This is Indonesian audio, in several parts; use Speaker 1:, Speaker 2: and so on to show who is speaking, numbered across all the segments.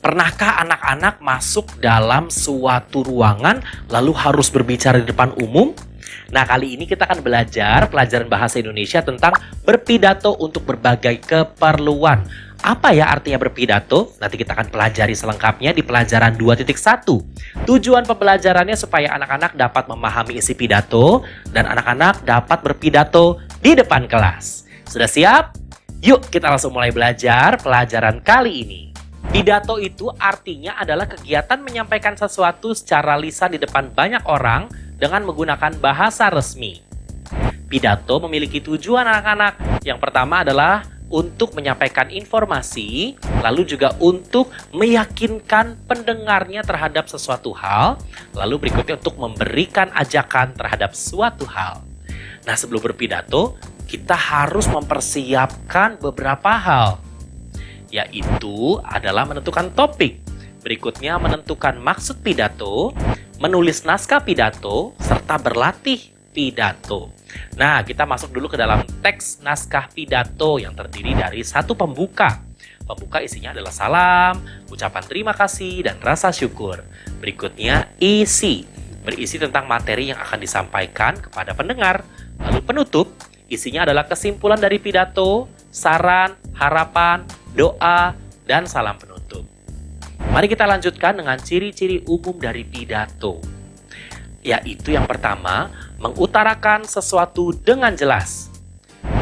Speaker 1: Pernahkah anak-anak masuk dalam suatu ruangan lalu harus berbicara di depan umum? Nah, kali ini kita akan belajar pelajaran bahasa Indonesia tentang berpidato untuk berbagai keperluan. Apa ya artinya berpidato? Nanti kita akan pelajari selengkapnya di pelajaran 2.1. Tujuan pembelajarannya supaya anak-anak dapat memahami isi pidato dan anak-anak dapat berpidato di depan kelas. Sudah siap? Yuk kita langsung mulai belajar pelajaran kali ini. Pidato itu artinya adalah kegiatan menyampaikan sesuatu secara lisan di depan banyak orang dengan menggunakan bahasa resmi. Pidato memiliki tujuan anak-anak. Yang pertama adalah untuk menyampaikan informasi, lalu juga untuk meyakinkan pendengarnya terhadap sesuatu hal, lalu berikutnya untuk memberikan ajakan terhadap suatu hal. Nah, sebelum berpidato, kita harus mempersiapkan beberapa hal. Yaitu adalah menentukan topik, berikutnya menentukan maksud pidato, menulis naskah pidato, serta berlatih pidato. Nah, kita masuk dulu ke dalam teks naskah pidato yang terdiri dari satu pembuka. Pembuka isinya adalah salam, ucapan terima kasih, dan rasa syukur. Berikutnya isi, berisi tentang materi yang akan disampaikan kepada pendengar. Lalu penutup, isinya adalah kesimpulan dari pidato, saran, harapan, doa, dan salam penutup. Mari kita lanjutkan dengan ciri-ciri umum dari pidato. Yaitu yang pertama, mengutarakan sesuatu dengan jelas.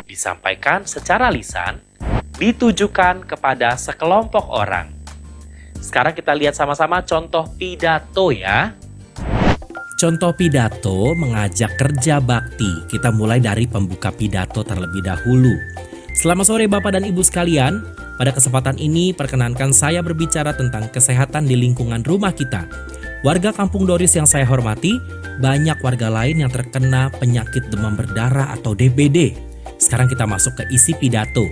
Speaker 1: Disampaikan secara lisan, ditujukan kepada sekelompok orang. Sekarang kita lihat sama-sama contoh pidato ya.
Speaker 2: Contoh pidato mengajak kerja bakti. Kita mulai dari pembuka pidato terlebih dahulu. Selamat sore Bapak dan Ibu sekalian. Pada kesempatan ini perkenankan saya berbicara tentang kesehatan di lingkungan rumah kita. Warga Kampung Doris yang saya hormati, banyak warga lain yang terkena penyakit demam berdarah atau DBD. Sekarang kita masuk ke isi pidato.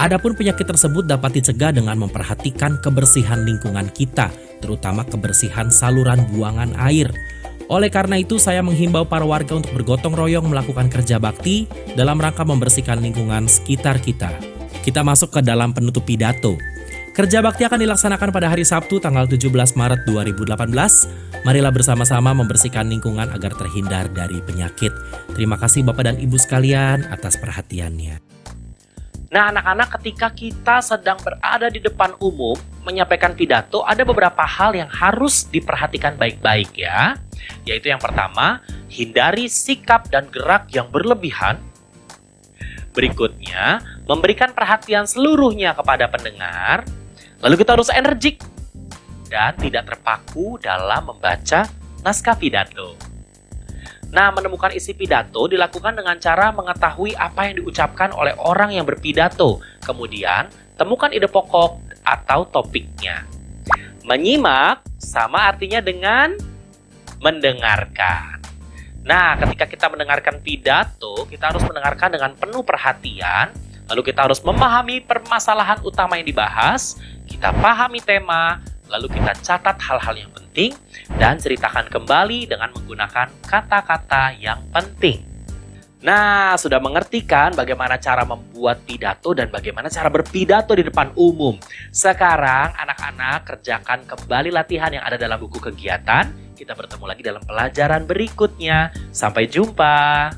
Speaker 2: Adapun penyakit tersebut dapat dicegah dengan memperhatikan kebersihan lingkungan kita, terutama kebersihan saluran buangan air. Oleh karena itu, saya menghimbau para warga untuk bergotong royong melakukan kerja bakti dalam rangka membersihkan lingkungan sekitar kita. Kita masuk ke dalam penutup pidato. Kerja bakti akan dilaksanakan pada hari Sabtu tanggal 17 Maret 2018. Marilah bersama-sama membersihkan lingkungan agar terhindar dari penyakit. Terima kasih Bapak dan Ibu sekalian atas perhatiannya.
Speaker 1: Nah, anak-anak, ketika kita sedang berada di depan umum menyampaikan pidato, ada beberapa hal yang harus diperhatikan baik-baik ya. Yaitu yang pertama, hindari sikap dan gerak yang berlebihan. Berikutnya, memberikan perhatian seluruhnya kepada pendengar. Lalu kita harus energik dan tidak terpaku dalam membaca naskah pidato. Nah, menemukan isi pidato dilakukan dengan cara mengetahui apa yang diucapkan oleh orang yang berpidato. Kemudian, temukan ide pokok atau topiknya. Menyimak sama artinya dengan mendengarkan. Nah, ketika kita mendengarkan pidato, kita harus mendengarkan dengan penuh perhatian. Lalu kita harus memahami permasalahan utama yang dibahas. Kita pahami tema, lalu kita catat hal-hal yang penting dan ceritakan kembali dengan menggunakan kata-kata yang penting. Nah, sudah mengerti kan bagaimana cara membuat pidato dan bagaimana cara berpidato di depan umum? Sekarang anak-anak kerjakan kembali latihan yang ada dalam buku kegiatan. Kita bertemu lagi dalam pelajaran berikutnya. Sampai jumpa.